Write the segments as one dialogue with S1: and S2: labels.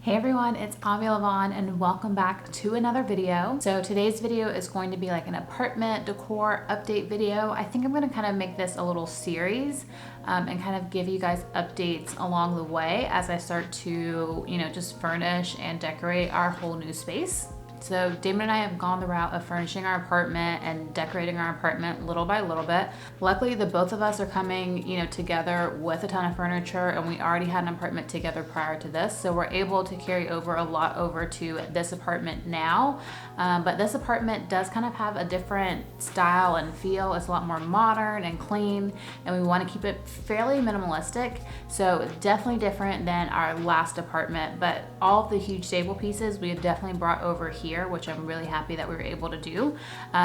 S1: Hey everyone, it's Avia LeVon and welcome back to another video. So today's video is going to be like an apartment decor update video. I think I'm going to kind of make this a little series and kind of give you guys updates along the way as I start to, just furnish and decorate our whole new space. So Damon and I have gone the route of furnishing our apartment and decorating our apartment little by little bit. Luckily, the both of us are coming, together with a ton of furniture, and we already had an apartment together prior to this. So we're able to carry over a lot over to this apartment now. But this apartment does kind of have a different style and feel. It's a lot more modern and clean, and we want to keep it fairly minimalistic. So definitely different than our last apartment, but all of the huge staple pieces we have definitely brought over here, which I'm really happy that we were able to do.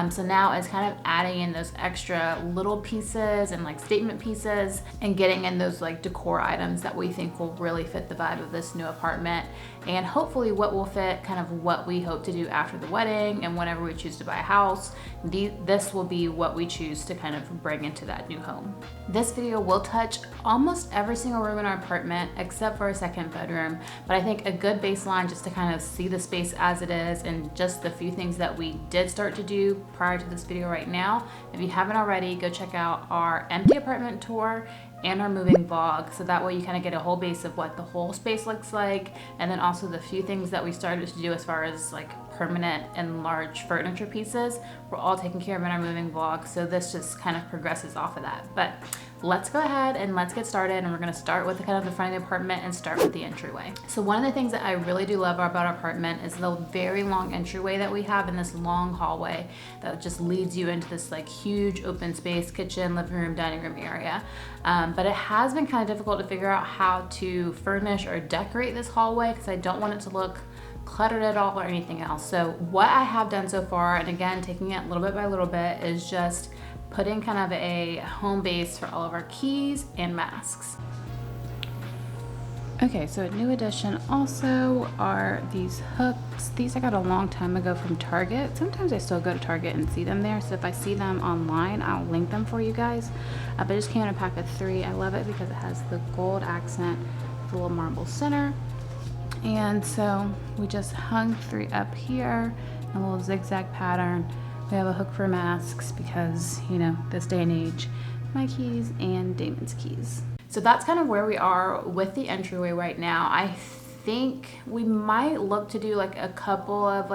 S1: So now it's kind of adding in those extra little pieces and like statement pieces and getting in those like decor items that we think will really fit the vibe of this new apartment, and hopefully what will fit kind of what we hope to do after the wedding and whenever we choose to buy a house. This will be what we choose to kind of bring into that new home. This video will touch almost every single room in our apartment except for a second bedroom, but I think a good baseline just to kind of see the space as it is and just the few things that we did start to do prior to this video right now. If you haven't already, go check out our empty apartment tour and our moving vlog, so that way you kind of get a whole base of what the whole space looks like, and then also the few things that we started to do as far as like permanent and large furniture pieces we're all taken care of in our moving vlog. So this just kind of progresses off of that. But let's go ahead and let's get started, and we're going to start with kind of the front of the apartment and start with the entryway. So one of the things that I really do love about our apartment is the very long entryway that we have in this long hallway that just leads you into this like huge open space kitchen, living room, dining room area. But it has been kind of difficult to figure out how to furnish or decorate this hallway because I don't want it to look cluttered at all or anything else. So what I have done so far, and again taking it little bit by little bit, is just putting kind of a home base for all of our keys and masks. Okay, so a new addition also are these hooks. These I got a long time ago from Target. Sometimes I still go to Target and see them there, so if I see them online, I'll link them for you guys. But it just came in a pack of 3. I love it because it has the gold accent with a little marble center. And so we just hung 3 up here, a little zigzag pattern. We have a hook for masks because, this day and age, my keys and Damon's keys. So that's kind of where we are with the entryway right now. I think we might look to do like a couple of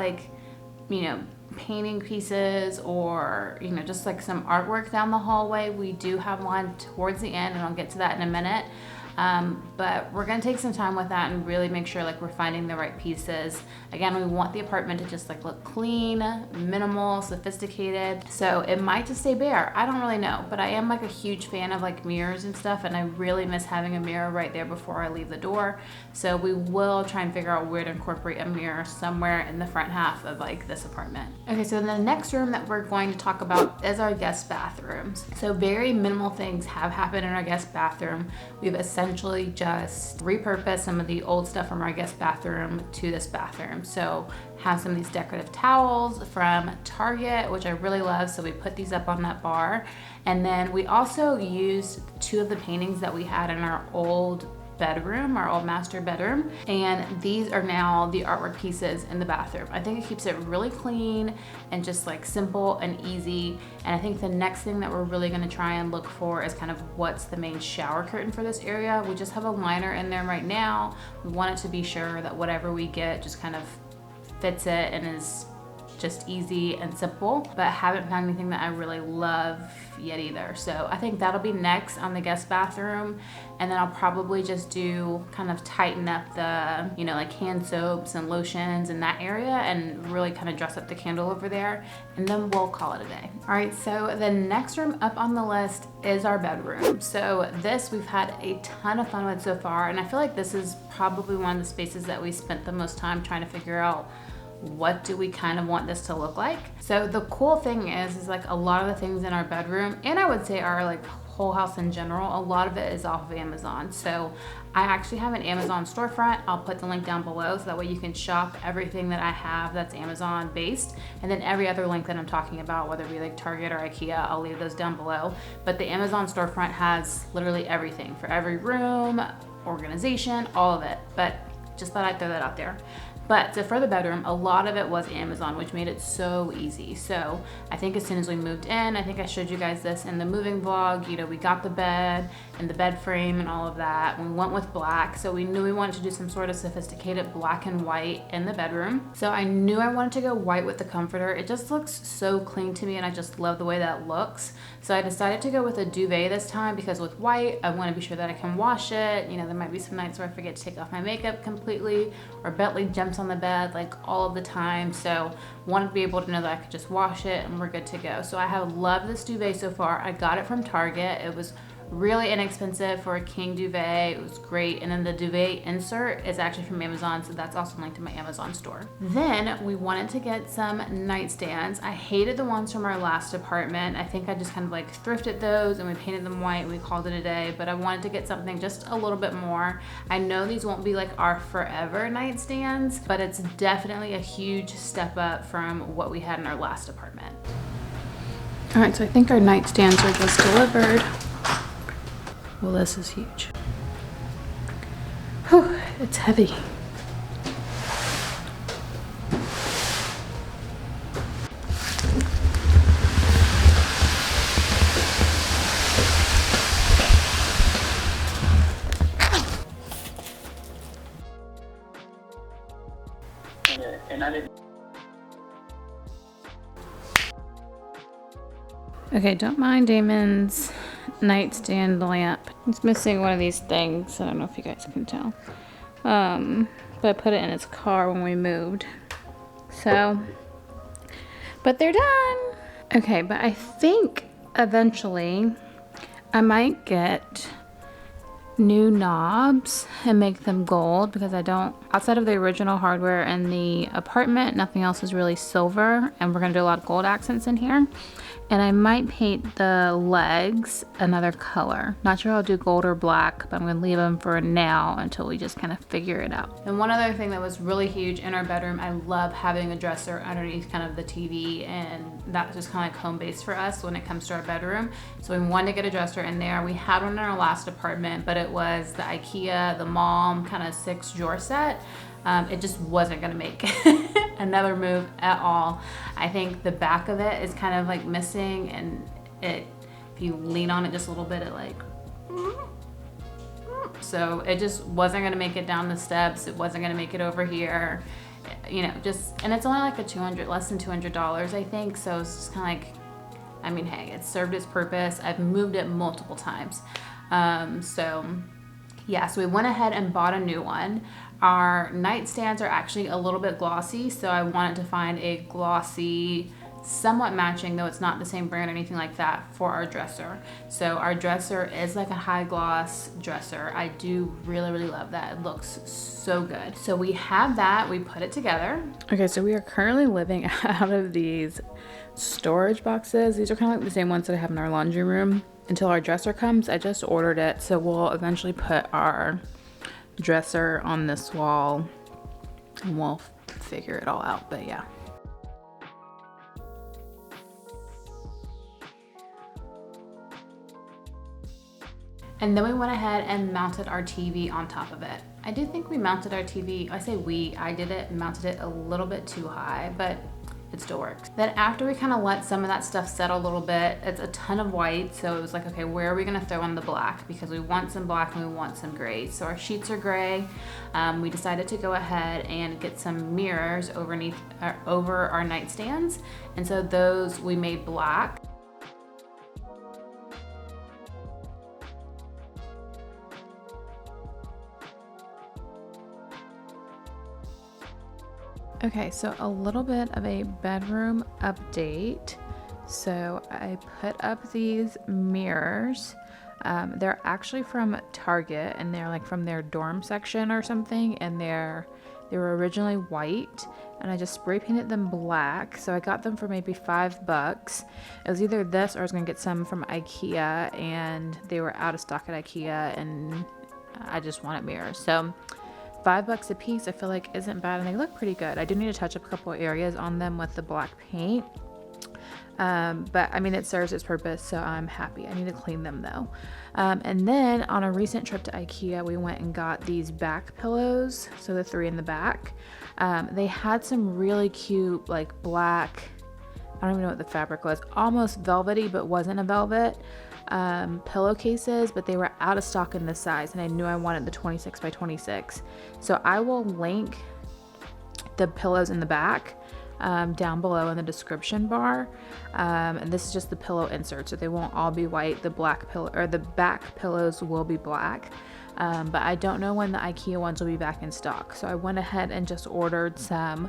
S1: painting pieces or, just like some artwork down the hallway. We do have one towards the end, and I'll get to that in a minute. But we're gonna take some time with that and really make sure like we're finding the right pieces. Again, we want the apartment to just like look clean, minimal, sophisticated. So it might just stay bare. I don't really know, but I am like a huge fan of like mirrors and stuff, and I really miss having a mirror right there before I leave the door. So we will try and figure out where to incorporate a mirror somewhere in the front half of like this apartment. Okay, so the next room that we're going to talk about is our guest bathrooms. So very minimal things have happened in our guest bathroom. We've essentially just repurposed some of the old stuff from our guest bathroom to this bathroom. So have some of these decorative towels from Target, which I really love. So we put these up on that bar. And then we also used 2 of the paintings that we had in our old bedroom, our old master bedroom, and these are now the artwork pieces in the bathroom. I think it keeps it really clean and just like simple and easy. And I think the next thing that we're really going to try and look for is kind of what's the main shower curtain for this area. We just have a liner in there right now. We want it to be sure that whatever we get just kind of fits it and is just easy and simple, but I haven't found anything that I really love yet either. So I think that'll be next on the guest bathroom, and then I'll probably just do kind of tighten up the, like hand soaps and lotions in that area and really kind of dress up the candle over there, and then we'll call it a day. All right, so the next room up on the list is our bedroom. So this we've had a ton of fun with so far, and I feel like this is probably one of the spaces that we spent the most time trying to figure out what do we kind of want this to look like. So the cool thing is like a lot of the things in our bedroom, and I would say our like whole house in general, a lot of it is off of Amazon. So I actually have an Amazon storefront. I'll put the link down below so that way you can shop everything that I have that's Amazon based. And then every other link that I'm talking about, whether it be like Target or IKEA, I'll leave those down below. But the Amazon storefront has literally everything for every room, organization, all of it. But just thought I'd throw that out there. But so for the bedroom, a lot of it was Amazon, which made it so easy. So I think as soon as we moved in, I think I showed you guys this in the moving vlog, you know, we got the bed and the bed frame and all of that. We went with black. So we knew we wanted to do some sort of sophisticated black and white in the bedroom. So I knew I wanted to go white with the comforter. It just looks so clean to me and I just love the way that looks. So I decided to go with a duvet this time because with white, I want to be sure that I can wash it. You know, there might be some nights where I forget to take off my makeup completely or Bentley jumps on the bed like all of the time. So wanted to be able to know that I could just wash it and we're good to go. So I have loved this duvet so far. I got it from Target. It was really inexpensive for a king duvet. It was great. And then the duvet insert is actually from Amazon, so that's also linked in my Amazon store. Then we wanted to get some nightstands. I hated the ones from our last apartment. I think I just kind of like thrifted those and we painted them white and we called it a day, but I wanted to get something just a little bit more. I know these won't be like our forever nightstands, but it's definitely a huge step up from what we had in our last apartment. All right, so I think our nightstands are just delivered. Well, this is huge. Whew, it's heavy. Okay, don't mind Damon's nightstand lamp. It's missing one of these things. I don't know if you guys can tell. But I put it in his car when we moved. So, but they're done. Okay, but I think eventually I might get new knobs and make them gold because I don't, outside of the original hardware in the apartment, nothing else is really silver, and we're gonna do a lot of gold accents in here. And I might paint the legs another color. Not sure I'll do gold or black, but I'm gonna leave them for now until we just kind of figure it out. And one other thing that was really huge in our bedroom, I love having a dresser underneath kind of the TV, and that's just kind of like home base for us when it comes to our bedroom. So we wanted to get a dresser in there. We had one in our last apartment, but it was the IKEA, the Mom kind of 6 drawer set. It just wasn't gonna make another move at all. I think the back of it is kind of like missing, and if you lean on it just a little bit, it like, so it just wasn't gonna make it down the steps. It wasn't gonna make it over here, you know, just, and it's only like less than $200, I think. So it's just kind of like, I mean, hey, it served its purpose. I've moved it multiple times. So yeah, so we went ahead and bought a new one. Our nightstands are actually a little bit glossy, so I wanted to find a glossy, somewhat matching, though it's not the same brand or anything like that, for our dresser. So our dresser is like a high gloss dresser. I do really, really love that. It looks so good. So we have that, we put it together. Okay, so we are currently living out of these storage boxes. These are kind of like the same ones that I have in our laundry room. Until our dresser comes, I just ordered it, so we'll eventually put our dresser on this wall and we'll figure it all out, but yeah. And then we went ahead and mounted our TV on top of it. I do think we mounted our TV, I say we, I did it, mounted it a little bit too high, but it still works. Then after we kind of let some of that stuff settle a little bit, it's a ton of white, so it was like, okay, where are we gonna throw in the black? Because we want some black and we want some gray. So our sheets are gray. We decided to go ahead and get some mirrors over our nightstands, and so those we made black. Okay, so a little bit of a bedroom update. So I put up these mirrors. They're actually from Target, and they're like from their dorm section or something, and they were originally white, and I just spray painted them black. So I got them for maybe $5. It was either this or I was gonna get some from IKEA, and they were out of stock at IKEA, and I just wanted mirrors. So $5 a piece, I feel like isn't bad, and they look pretty good. I do need to touch up a couple areas on them with the black paint. But I mean, it serves its purpose, so I'm happy. I need to clean them though. And then on a recent trip to IKEA, we went and got these back pillows. So the 3 in the back. They had some really cute, like black, I don't even know what the fabric was, almost velvety, but wasn't a velvet, pillowcases, but they were out of stock in this size, and I knew I wanted the 26 by 26. So I will link the pillows in the back down below in the description bar, and this is just the pillow insert, so they won't all be white. The black pillow, or the back pillows, will be black, but I don't know when the IKEA ones will be back in stock, so I went ahead and just ordered some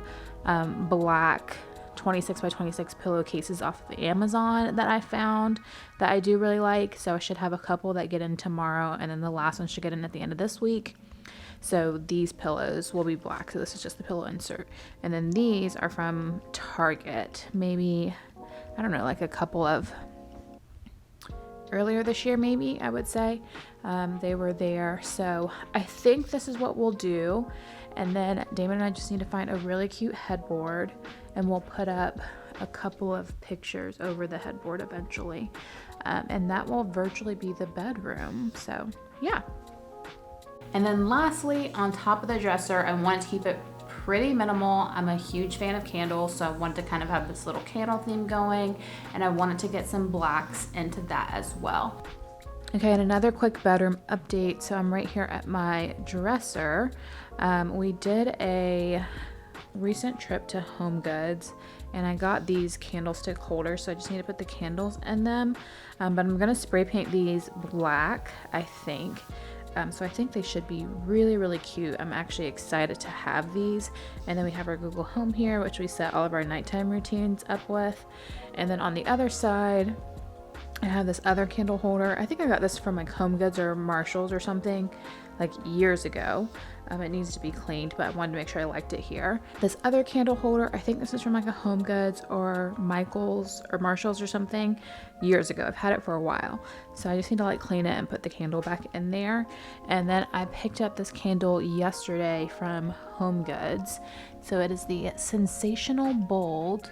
S1: black 26 by 26 pillowcases off of Amazon that I found that I do really like. So I should have a couple that get in tomorrow, and then the last one should get in at the end of this week. So these pillows will be black. So this is just the pillow insert. And then these are from Target. Maybe, I don't know, like a couple of earlier this year, maybe, I would say. They were there. So I think this is what we'll do. And then Damon and I just need to find a really cute headboard, and we'll put up a couple of pictures over the headboard eventually. And that will virtually be the bedroom. So yeah. And then lastly, on top of the dresser, I wanted to keep it pretty minimal. I'm a huge fan of candles, so I wanted to kind of have this little candle theme going, and I wanted to get some blacks into that as well. Okay, and another quick bedroom update. So I'm right here at my dresser. We did a recent trip to Home Goods, and I got these candlestick holders, so I just need to put the candles in them. But I'm gonna spray paint these black, I think. So I think they should be really, really cute. I'm actually excited to have these. And then we have our Google Home here, which we set all of our nighttime routines up with. And then on the other side, I have this other candle holder. I think I got this from like Home Goods or Marshalls or something like years ago. It needs to be cleaned, but I wanted to make sure I liked it here. This other candle holder, I think this is from like a Home Goods or Michael's or Marshalls or something years ago. I've had it for a while. So I just need to like clean it and put the candle back in there. And then I picked up this candle yesterday from Home Goods. So it is the Sensational Bold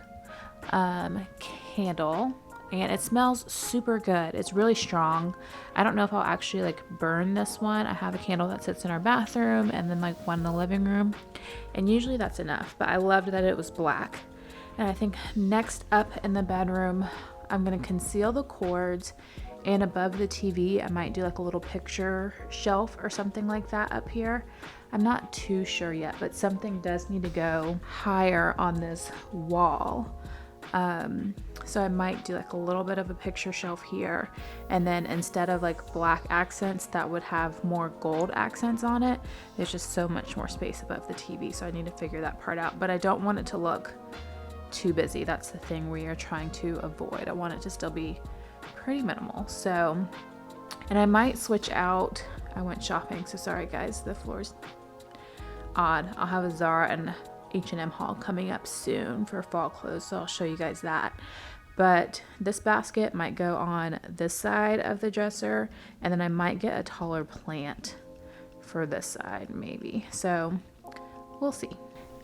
S1: candle. And it smells super good. It's really strong. I don't know if I'll actually like burn this one. I have a candle that sits in our bathroom and then like one in the living room. And usually that's enough, but I loved that it was black. And I think next up in the bedroom, I'm gonna conceal the cords, and above the TV, I might do like a little picture shelf or something like that up here. I'm not too sure yet, but something does need to go higher on this wall. So I might do like a little bit of a picture shelf here, and then instead of like black accents that would have more gold accents on it, there's just so much more space above the TV, so I need to figure that part out. But I don't want it to look too busy. That's the thing we are trying to avoid. I want it to still be pretty minimal. So, and I might switch out, I went shopping, so sorry guys, the floor's odd. I'll have a Zara and H&M haul coming up soon for fall clothes, so I'll show you guys that. But this basket might go on this side of the dresser, and then I might get a taller plant for this side maybe, so we'll see.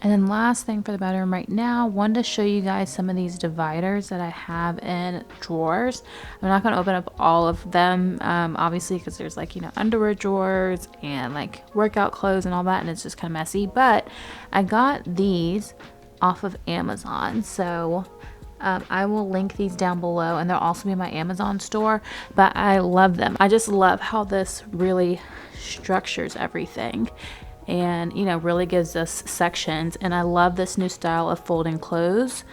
S1: And then last thing for the bedroom right now, wanted to show you guys some of these dividers that I have in drawers. I'm not going to open up all of them, obviously, because there's like, you know, underwear drawers and like workout clothes and all that, and it's just kind of messy. But I got these off of Amazon, so I will link these down below, and they'll also be in my Amazon store. But I love them. I just love how this really structures everything, and you know, really gives us sections. And I love this new style of folding clothes.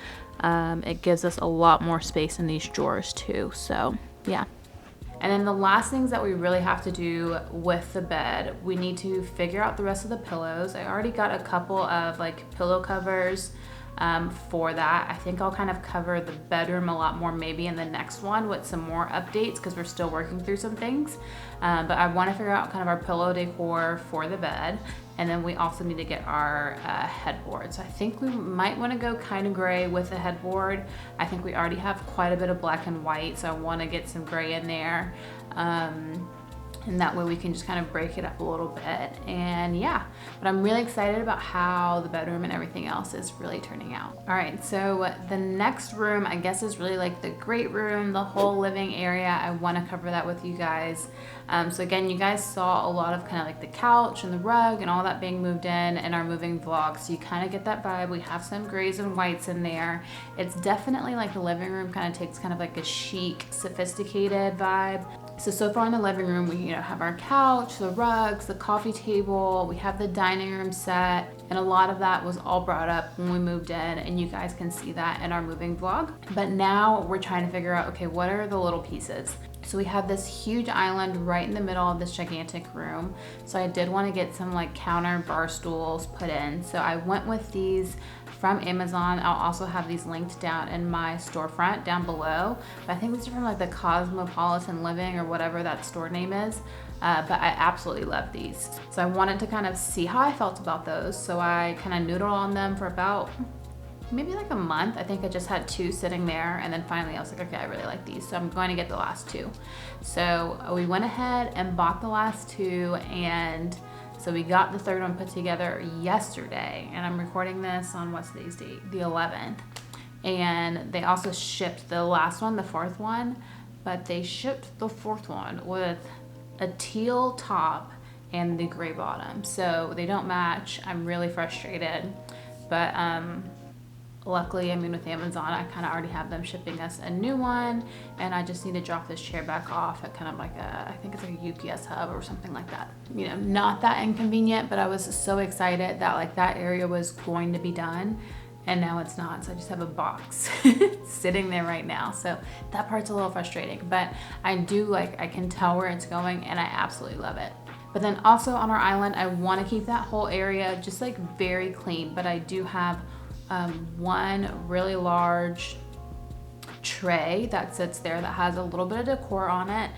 S1: It gives us a lot more space in these drawers too, so yeah. And then the last things that we really have to do with the bed, we need to figure out the rest of the pillows. I already got a couple of like pillow covers for that. I think I'll kind of cover the bedroom a lot more maybe in the next one with some more updates, because we're still working through some things. But I want to figure out kind of our pillow decor for the bed. And then we also need to get our headboard. So I think we might want to go kind of gray with the headboard. I think we already have quite a bit of black and white, so I want to get some gray in there. and that way we can just kind of break it up a little bit. And yeah, but I'm really excited about how the bedroom and everything else is really turning out. All right, so the next room I guess is really like the great room, the whole living area. I want to cover that with you guys. So again, you guys saw a lot of kind of like the couch and the rug and all that being moved in our moving vlog, so you kind of get that vibe. We have some grays and whites in there. It's definitely like the living room kind of takes kind of like a chic, sophisticated vibe. So far in the living room, we have our couch, the rugs, the coffee table, we have the dining room set, and a lot of that was all brought up when we moved in, and you guys can see that in our moving vlog. But now we're trying to figure out, okay, what are the little pieces? So we have this huge island right in the middle of this gigantic room. So I did want to get some like counter bar stools put in. So I went with these from Amazon. I'll also have these linked down in my storefront down below. But I think these are from like the Cosmopolitan Living or whatever that store name is. But I absolutely love these. So I wanted to kind of see how I felt about those. So I kind of noodled on them for about maybe like a month. I think I just had 2 sitting there, and then finally I was like, okay, I really like these, so I'm going to get the last 2. So we went ahead and bought the last 2, and so we got the third one put together yesterday, and I'm recording this on what's today's date? The 11th. And they also shipped the last one, the 4th one, but they shipped the 4th one with a teal top and the gray bottom. So they don't match. I'm really frustrated, but luckily, I mean, with Amazon, I kind of already have them shipping us a new one, and I just need to drop this chair back off at kind of like I think it's like a UPS hub or something like that. Not that inconvenient, but I was so excited that like that area was going to be done, and now it's not. So I just have a box sitting there right now. So that part's a little frustrating, but I can tell where it's going, and I absolutely love it. But then also on our island, I want to keep that whole area just like very clean, but I do have one really large tray that sits there that has a little bit of decor on it.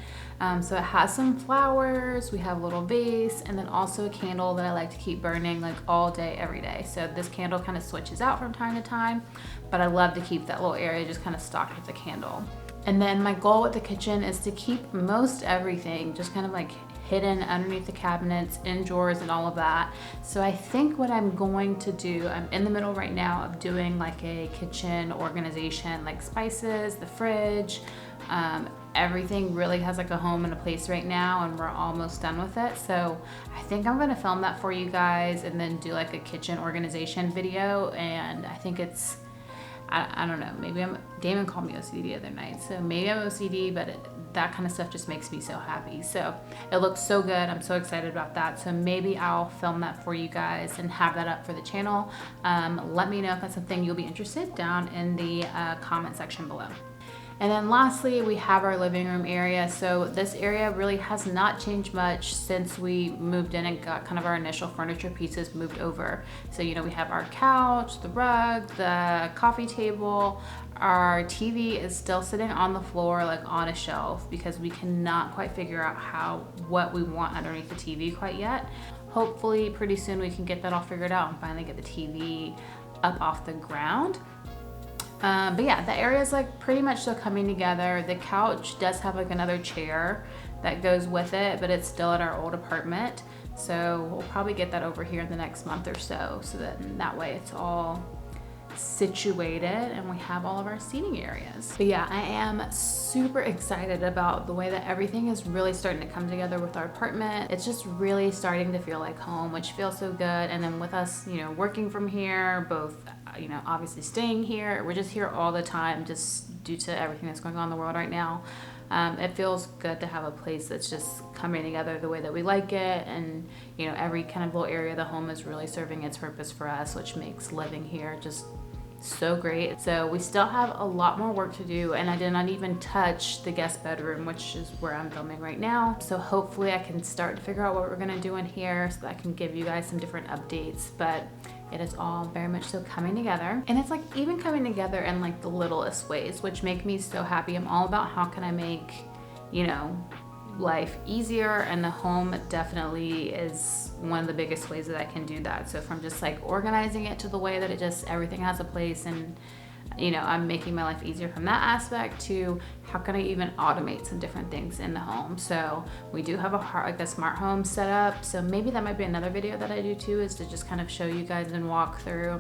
S1: So it has some flowers, we have a little vase, and then also a candle that I like to keep burning like all day, every day. So this candle kind of switches out from time to time, but I love to keep that little area just kind of stocked with the candle. And then my goal with the kitchen is to keep most everything just kind of like hidden underneath the cabinets, in drawers, and all of that. So I think what I'm going to do, I'm in the middle right now of doing like a kitchen organization, like spices, the fridge, everything really has like a home and a place right now, and we're almost done with it. So I think I'm gonna film that for you guys and then do like a kitchen organization video. And I think it's, I don't know, maybe Damon called me OCD the other night, so maybe I'm OCD, but that kind of stuff just makes me so happy. So it looks so good. I'm so excited about that. So maybe I'll film that for you guys and have that up for the channel. Let me know if that's something you'll be interested down in the comment section below. And then lastly, we have our living room area. So this area really has not changed much since we moved in and got kind of our initial furniture pieces moved over. So, we have our couch, the rug, the coffee table. Our TV is still sitting on the floor, like on a shelf, because we cannot quite figure out what we want underneath the TV quite yet. Hopefully pretty soon we can get that all figured out and finally get the TV up off the ground. But yeah, the area is like pretty much still coming together. The couch does have like another chair that goes with it, but it's still at our old apartment. So we'll probably get that over here in the next month or so that way it's all situated and we have all of our seating areas. But yeah, I am super excited about the way that everything is really starting to come together with our apartment. It's just really starting to feel like home, which feels so good. And then with us, working from here, both, obviously staying here, we're just here all the time just due to everything that's going on in the world right now. It feels good to have a place that's just coming together the way that we like it, and every kind of little area of the home is really serving its purpose for us, which makes living here just so great. So we still have a lot more work to do, and I did not even touch the guest bedroom, which is where I'm filming right now. So hopefully I can start to figure out what we're gonna do in here so that I can give you guys some different updates. But it is all very much so coming together, and it's like even coming together in like the littlest ways, which make me so happy. I'm all about how can I make life easier, and the home definitely is one of the biggest ways that I can do that. So from just like organizing it to the way that everything has a place, and you know, I'm making my life easier from that aspect to how can I even automate some different things in the home. So we do have a smart home set up. So maybe that might be another video that I do too, is to just kind of show you guys and walk through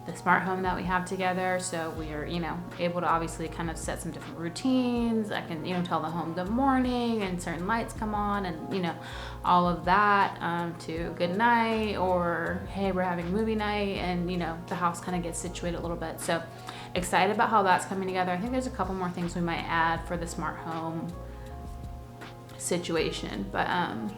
S1: the smart home that we have together. So we are, you know, able to obviously kind of set some different routines. I can, you know, tell the home good morning and certain lights come on and, you know, all of that, to good night, or hey, we're having movie night, and, you know, the house kind of gets situated a little bit. So excited about how that's coming together. I think there's a couple more things we might add for the smart home situation, but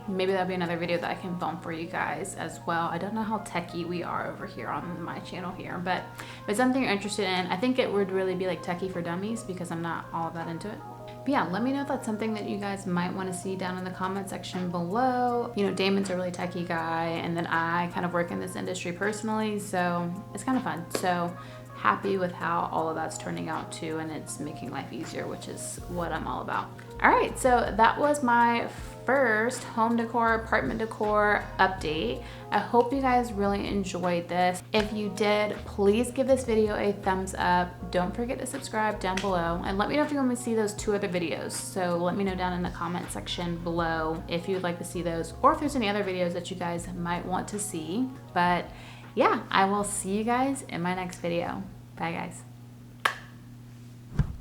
S1: maybe that'll be another video that I can film for you guys as well. I don't know how techie we are over here on my channel here, but if it's something you're interested in, I think it would really be like techie for dummies, because I'm not all that into it. But yeah, let me know if that's something that you guys might want to see down in the comment section below. You know, Damon's a really techie guy, and then I kind of work in this industry personally, so it's kind of fun. So happy with how all of that's turning out too, and it's making life easier, which is what I'm all about. All right, so that was my first home decor, apartment decor update. I hope you guys really enjoyed this. If you did, please give this video a thumbs up. Don't forget to subscribe down below, and let me know if you want me to see those 2 other videos. So let me know down in the comment section below if you would like to see those, or if there's any other videos that you guys might want to see. But yeah, I will see you guys in my next video. Bye guys.